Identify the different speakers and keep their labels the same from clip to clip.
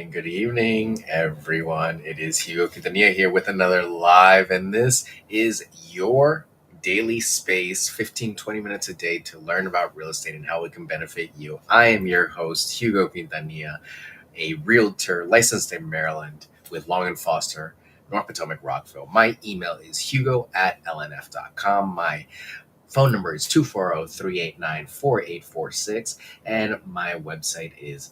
Speaker 1: good evening, everyone. It is Hugo Quintanilla here with another live, and this is your daily space 15-20 minutes a day to learn about real estate and how it can benefit you. I am your host, Hugo Quintanilla, a realtor licensed in Maryland with Long and Foster, North Potomac, Rockville. My email is hugo@lnf.com. My phone number is 240-389-4846, and my website is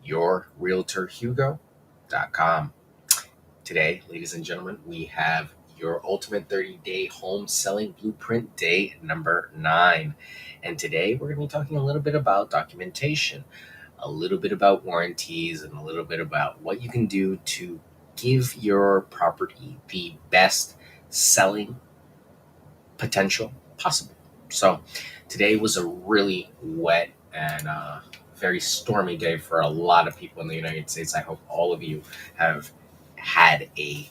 Speaker 1: yourrealtorhugo.com. Today, ladies and gentlemen, we have your ultimate 30-day home selling blueprint day number 9. And today we're going to be talking a little bit about documentation, a little bit about warranties, and a little bit about what you can do to give your property the best selling potential possible. So today was a really wet and very stormy day for a lot of people in the United States. I hope all of you have had a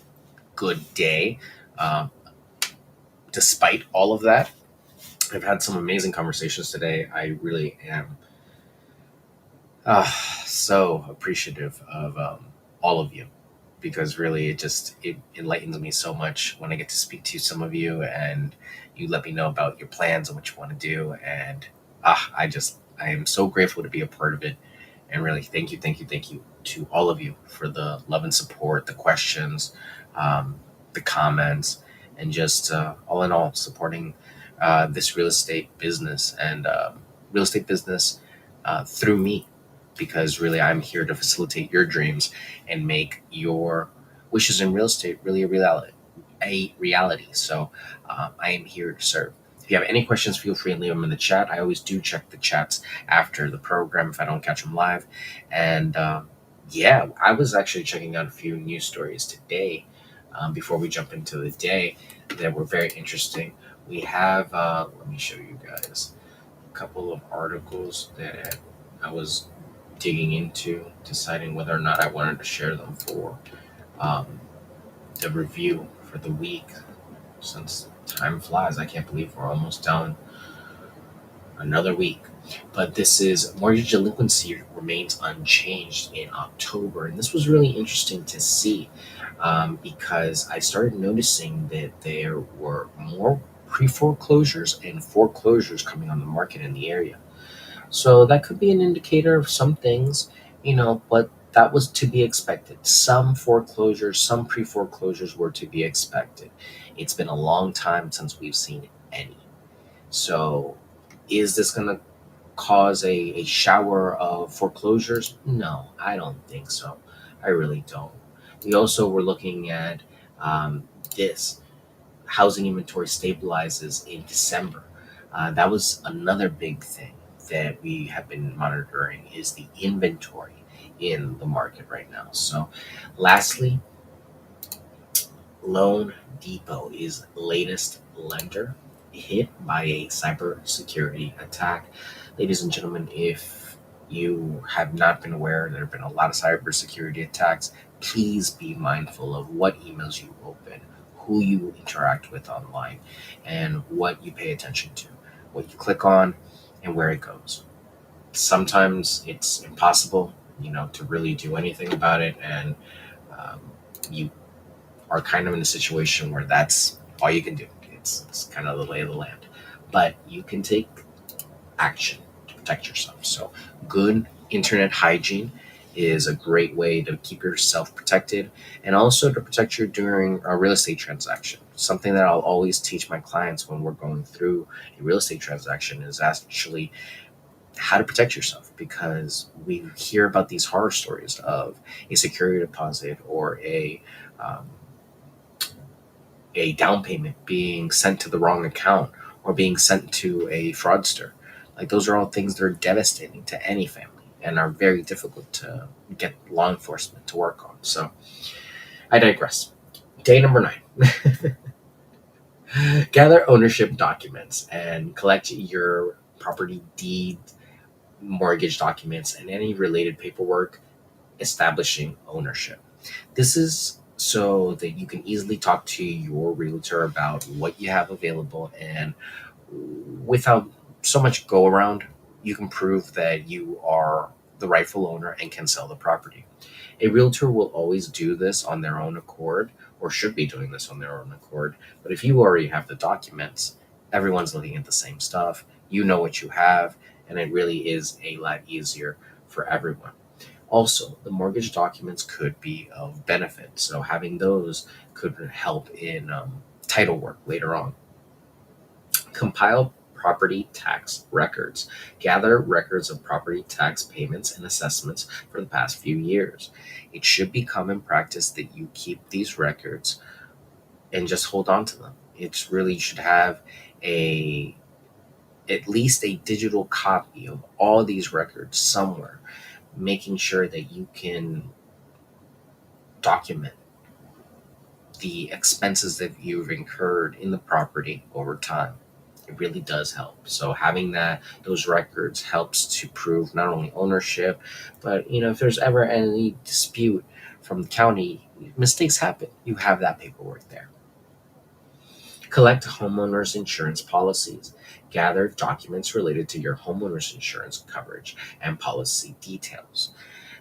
Speaker 1: good day. Um, Despite all of that, I've had some amazing conversations today. I really am so appreciative of all of you, because really it enlightens me so much when I get to speak to some of you and you let me know about your plans and what you want to do. And I am so grateful to be a part of it. And really, thank you to all of you for the love and support, the questions, the comments, and just all in all supporting this real estate business through me, because really I'm here to facilitate your dreams and make your wishes in real estate really a reality. So I am here to serve. If you have any questions, feel free and leave them in the chat. I always do check the chats after the program if I don't catch them live. And yeah, I was actually checking out a few news stories today before we jump into the day that were very interesting. We have, let me show you guys a couple of articles that I was digging into, deciding whether or not I wanted to share them for um, the review for the week. Since time flies, I can't believe we're almost done another week. But this is mortgage delinquency remains unchanged in October. And this was really interesting to see because I started noticing that there were more pre foreclosures and foreclosures coming on the market in the area. So that could be an indicator of some things, but that was to be expected. Some foreclosures, some pre foreclosures were to be expected. It's been a long time since we've seen any. So is this going to cause a shower of foreclosures? No, I don't think so. I really don't. We also were looking at this housing inventory stabilizes in December. That was another big thing that we have been monitoring is the inventory in the market right now. So, lastly, Loan Depot is latest lender hit by a cybersecurity attack. Ladies and gentlemen, if you have not been aware, there have been a lot of cybersecurity attacks. Please be mindful of what emails you open, who you interact with online, and what you pay attention to, what you click on, and where it goes. Sometimes it's impossible, to really do anything about it, and um, you are kind of in a situation where that's all you can do. It's kind of the lay of the land. But you can take action to protect yourself. So, good internet hygiene is a great way to keep yourself protected and also to protect you during a real estate transaction. Something that I'll always teach my clients when we're going through a real estate transaction is actually how to protect yourself, because we hear about these horror stories of a security deposit or um, a down payment being sent to the wrong account or being sent to a fraudster. Like, those are all things that are devastating to any family and are very difficult to get law enforcement to work on. So I digress. Day number 9. Gather ownership documents and collect your property deed, mortgage documents, and any related paperwork establishing ownership. This is so that you can easily talk to your realtor about what you have available, and without so much go around, you can prove that you are the rightful owner and can sell the property. A realtor will always do this on their own accord, or should be doing this on their own accord. But if you already have the documents, everyone's looking at the same stuff, you know what you have, and it really is a lot easier for everyone. Also, the mortgage documents could be of benefit, so having those could help in title work later on. Compile property tax records. Gather records of property tax payments and assessments for the past few years. It should be common practice that you keep these records and just hold on to them. It really should have a at least a digital copy of all these records somewhere, making sure that you can document the expenses that you've incurred in the property over time. It really does help. So having those records helps to prove not only ownership, but if there's ever any dispute from the county, mistakes happen. You have that paperwork there. Collect homeowners insurance policies. Gather documents related to your homeowners insurance coverage and policy details.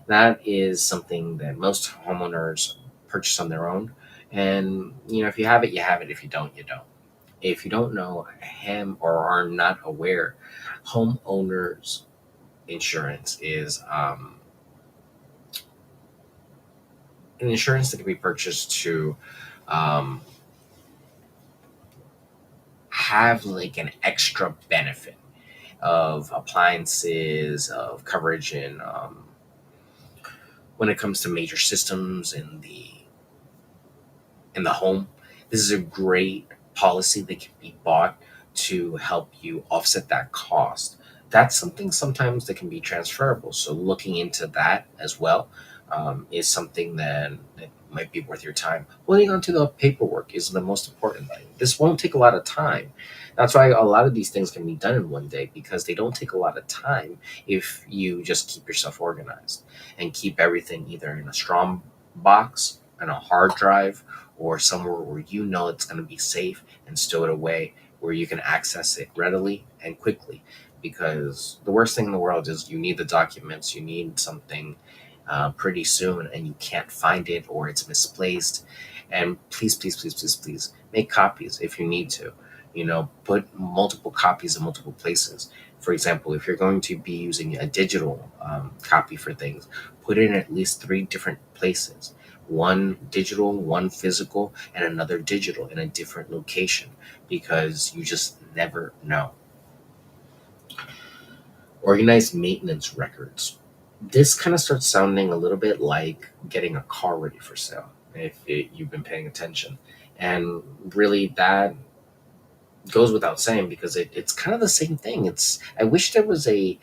Speaker 1: That is something that most homeowners purchase on their own. And if you have it, you have it. If you don't, you don't. If you don't know him or are not aware, homeowners insurance is an insurance that can be purchased to um, have like an extra benefit of appliances, of coverage in when it comes to major systems in the home. This is a great policy that can be bought to help you offset that cost. That's something sometimes that can be transferable. So looking into that as well is something that might be worth your time. Holding on to the paperwork is the most important thing. This won't take a lot of time. That's why a lot of these things can be done in one day because they don't take a lot of time if you just keep yourself organized and keep everything either in a strong box, and a hard drive, or somewhere where you know it's going to be safe and stow it away where you can access it readily and quickly. Because the worst thing in the world is you need the documents, you need something pretty soon, and you can't find it or it's misplaced. And please, please, please, please, please make copies if you need to. Put multiple copies in multiple places. For example, if you're going to be using a digital copy for things, put it in at least three different places: one digital, one physical, and another digital in a different location, because you just never know. Organize maintenance records. This kind of starts sounding a little bit like getting a car ready for sale if you've been paying attention. And really, that goes without saying because it's kind of the same thing. I wish there was a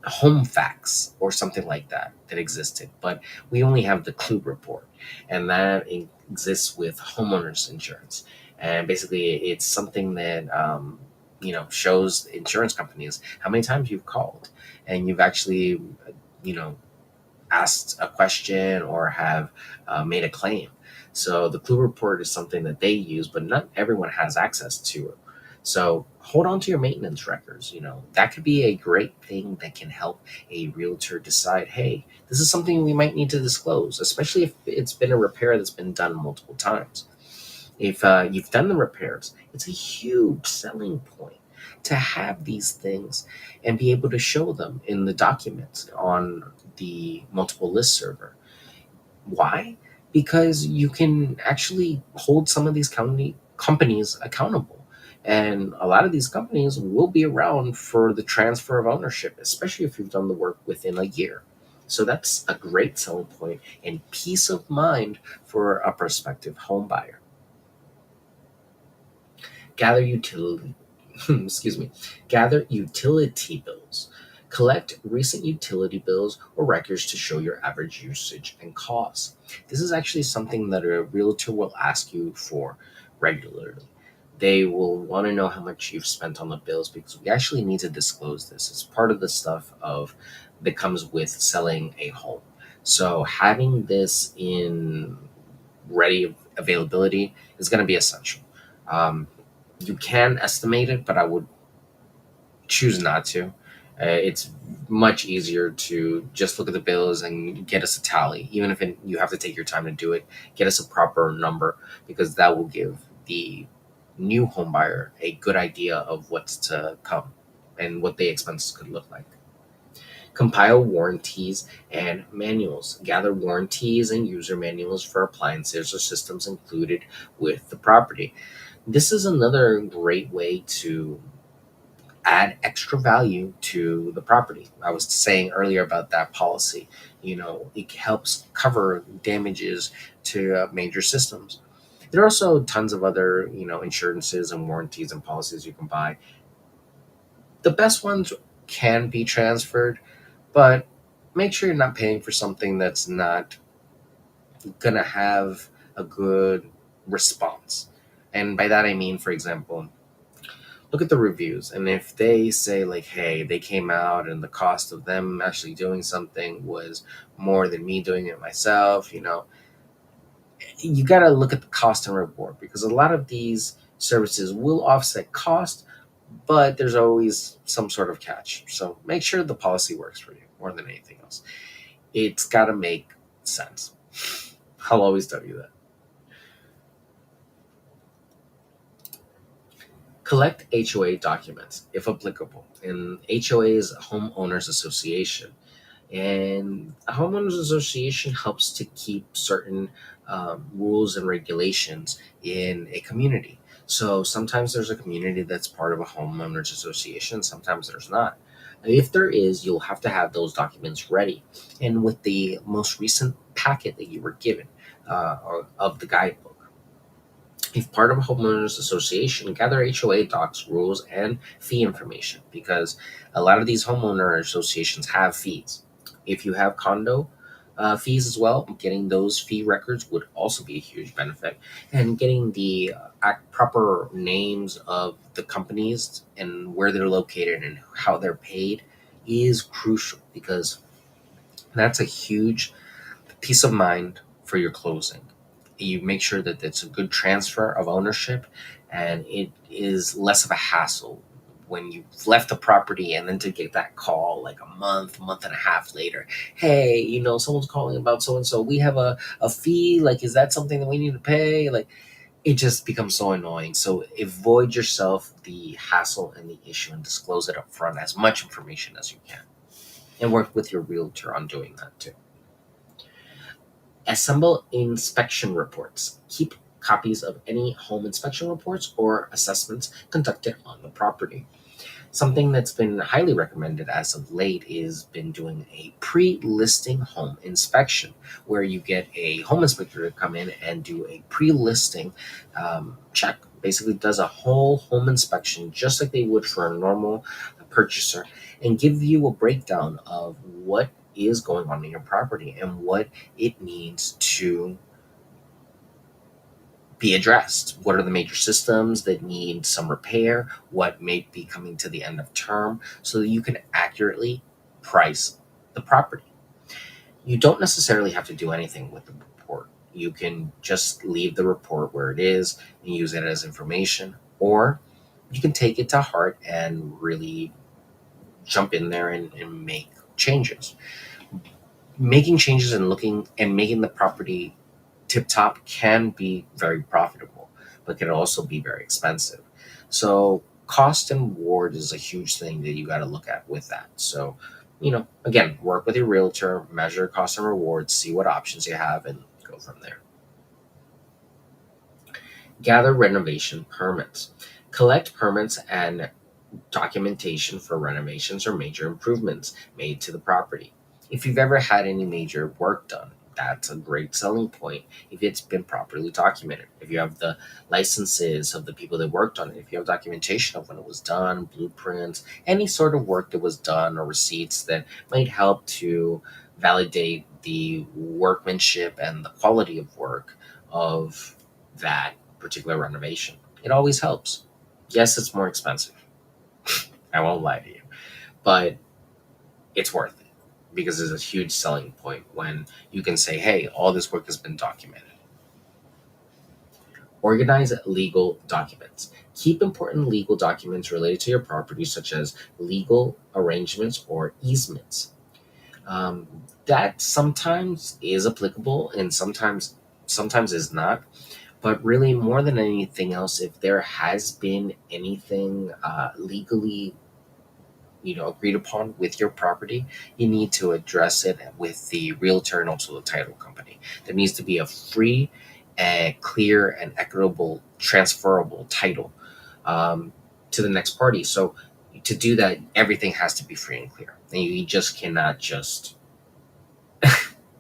Speaker 1: home facts or something like that existed, but we only have the clue report, and that exists with homeowners insurance. And basically it's something that shows insurance companies how many times you've called and you've actually you know asked a question or have made a claim. So the clue report is something that they use, but not everyone has access to it. So hold on to your maintenance records. That could be a great thing that can help a realtor decide, hey, this is something we might need to disclose, especially if it's been a repair that's been done multiple times. If you've done the repairs, it's a huge selling point to have these things and be able to show them in the documents on the multiple list server. Why? Because you can actually hold some of these companies accountable. And a lot of these companies will be around for the transfer of ownership, especially if you've done the work within a year. So that's a great selling point and peace of mind for a prospective home buyer. Gather utility excuse me, gather utility bills. Collect recent utility bills or records to show your average usage and costs. This is actually something that a realtor will ask you for regularly. They will want to know how much you've spent on the bills because we actually need to disclose this. It's part of the stuff of that comes with selling a home. So having this in ready availability is going to be essential. Um, you can estimate it, but I would choose not to. It's much easier to just look at the bills and get us a tally, even if you have to take your time to do it. Get us a proper number, because that will give the new home buyer a good idea of what's to come and what the expenses could look like. Compile warranties and manuals. Gather warranties and user manuals for appliances or systems included with the property. This is another great way to add extra value to the property. I was saying earlier about that policy. It helps cover damages to major systems. There are also tons of other, insurances and warranties and policies you can buy. The best ones can be transferred, but make sure you're not paying for something that's not going to have a good response. And by that I mean, for example, look at the reviews, and if they say like, hey, they came out and the cost of them actually doing something was more than me doing it myself, you got to look at the cost and reward, because a lot of these services will offset cost, but there's always some sort of catch. So make sure the policy works for you more than anything else. It's got to make sense. I'll always tell you that. Collect HOA documents if applicable. And HOA is a homeowners association, and a homeowners association helps to keep certain rules and regulations in a community. So sometimes there's a community that's part of a homeowners association, sometimes there's not. If there is, you'll have to have those documents ready, and with the most recent packet that you were given, or of the guidebook. If part of a homeowners association, gather HOA docs, rules, and fee information, because a lot of these homeowner associations have fees. If you have condo fees as well, getting those fee records would also be a huge benefit. And getting the proper names of the companies and where they're located and how they're paid is crucial, because that's a huge peace of mind for your closing. You make sure that it's a good transfer of ownership, and it is less of a hassle when you've left the property and then to get that call like a month and a half later. Hey, someone's calling about so and so. We have a fee. Like, is that something that we need to pay? Like, it just becomes so annoying. So avoid yourself the hassle and the issue and disclose it up front, as much information as you can. And work with your realtor on doing that too. Assemble inspection reports. Keep copies of any home inspection reports or assessments conducted on the property. Something that's been highly recommended as of late is been doing a pre-listing home inspection, where you get a home inspector to come in and do a pre-listing check. Basically, does a whole home inspection just like they would for a normal purchaser, and give you a breakdown of what is going on in your property and what it needs to be addressed. What are the major systems that need some repair? What may be coming to the end of term, so that you can accurately price the property. You don't necessarily have to do anything with the report. You can just leave the report where it is and use it as information, or you can take it to heart and really jump in there and make changes. Making changes and looking and making the property tip top can be very profitable, but can also be very expensive. So cost and reward is a huge thing that you got to look at with that. So, again, work with your realtor, measure cost and rewards, see what options you have, and go from there. Gather renovation permits. Collect permits and documentation for renovations or major improvements made to the property. If you've ever had any major work done, that's a great selling point if it's been properly documented. If you have the licenses of the people that worked on it, if you have documentation of when it was done, blueprints, any sort of work that was done, or receipts that might help to validate the workmanship and the quality of work of that particular renovation. It always helps. Yes, it's more expensive. I won't lie to you, but it's worth it, because it's a huge selling point when you can say, hey, all this work has been documented. Organize legal documents. Keep important legal documents related to your property, such as legal arrangements or easements. Um, that sometimes is applicable and sometimes is not. But really, more than anything else, if there has been anything legally, agreed upon with your property, you need to address it with the realtor and also the title company. There needs to be a free and clear and equitable transferable title um, to the next party. So to do that, everything has to be free and clear, and you just cannot just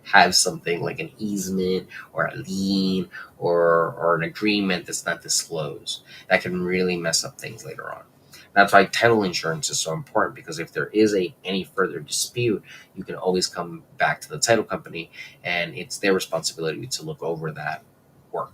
Speaker 1: have something like an easement or a lien or an agreement that's not disclosed. That can really mess up things later on. That's why title insurance is so important, because if there is any further dispute, you can always come back to the title company, and it's their responsibility to look over that work.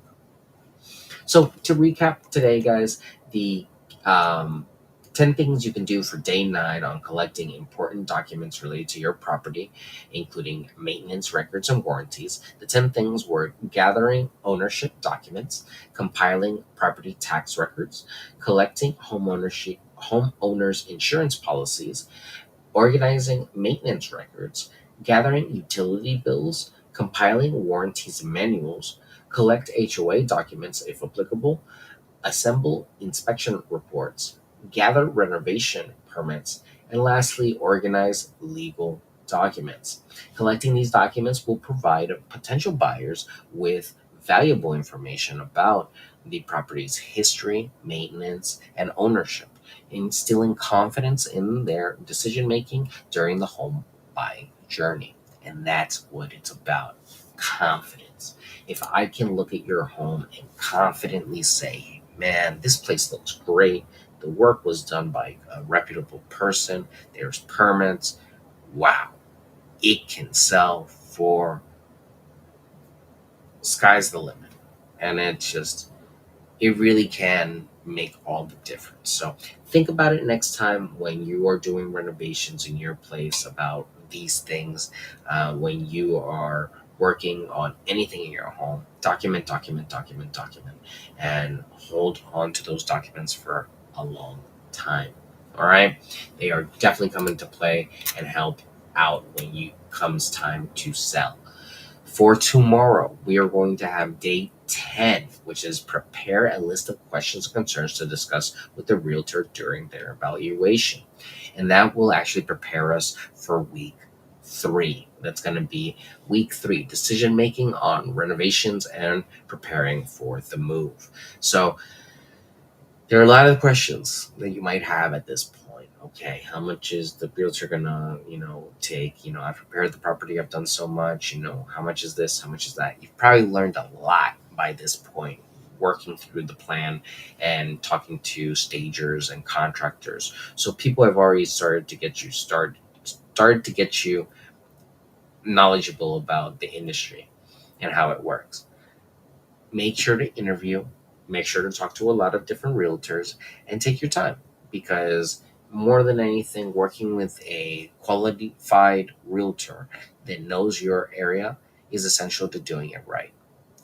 Speaker 1: So to recap today, guys, the um, 10 things you can do for day 9 on collecting important documents related to your property, including maintenance records and warranties. The 10 things were gathering ownership documents, compiling property tax records, collecting homeowners insurance policies, organizing maintenance records, gathering utility bills, compiling warranties and manuals, collect HOA documents if applicable, assemble inspection reports, gather renovation permits, and lastly, organize legal documents. Collecting these documents will provide potential buyers with valuable information about the property's history, maintenance, and ownership, instilling confidence in their decision making during the home buying journey. And that's what it's about: confidence. If I can look at your home and confidently say, man, this place looks great, the work was done by a reputable person, there's permits, wow, it can sell for sky's the limit. And it really can make all the difference. So think about it next time when you are doing renovations in your place about these things. When you are working on anything in your home, document, document, document, document, and hold on to those documents for a long time. All right, they are definitely coming to play and help out when you comes time to sell. For tomorrow, we are going to have day 10, which is prepare a list of questions and concerns to discuss with the realtor during their evaluation. And that will actually prepare us for week 3. That's going to be week 3, decision making on renovations and preparing for the move. So, there are a lot of questions that you might have at this point. Okay, how much is the realtor gonna, take? I've prepared the property, I've done so much, how much is this, how much is that? You've probably learned a lot by this point, working through the plan and talking to stagers and contractors. So people have already started to get you knowledgeable about the industry and how it works. Make sure to interview, make sure to talk to a lot of different realtors, and take your time, because more than anything, working with a qualified realtor that knows your area is essential to doing it right.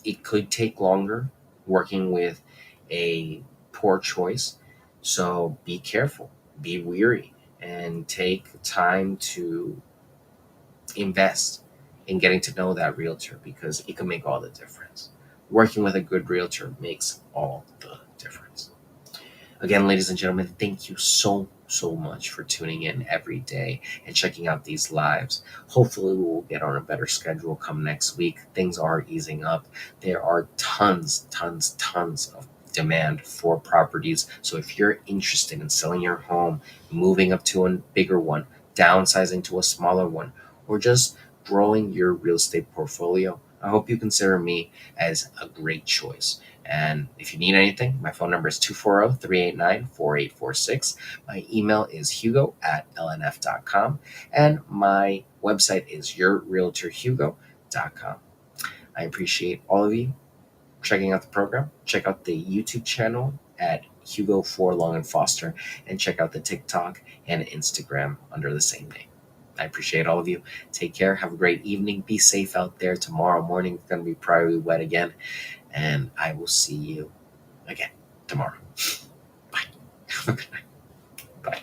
Speaker 1: It could take longer working with a poor choice, so be careful, be weary, and take time to invest in getting to know that realtor, because it can make all the difference. Working with a good realtor makes all the difference. Again, ladies and gentlemen, thank you so much for tuning in every day and checking out these lives. Hopefully, we will get on a better schedule come next week. Things are easing up. There are tons of demand for properties. So if you're interested in selling your home, moving up to a bigger one, downsizing to a smaller one, or just growing your real estate portfolio, I hope you consider me as a great choice. And if you need anything, my phone number is 240-389-4846. My email is hugo@lnf.com. And my website is yourrealtorhugo.com. I appreciate all of you checking out the program. Check out the YouTube channel at Hugo for Long and Foster, and check out the TikTok and Instagram under the same name. I appreciate all of you. Take care. Have a great evening. Be safe out there. Tomorrow morning it's going to be probably wet again, and I will see you again tomorrow. Bye. Bye.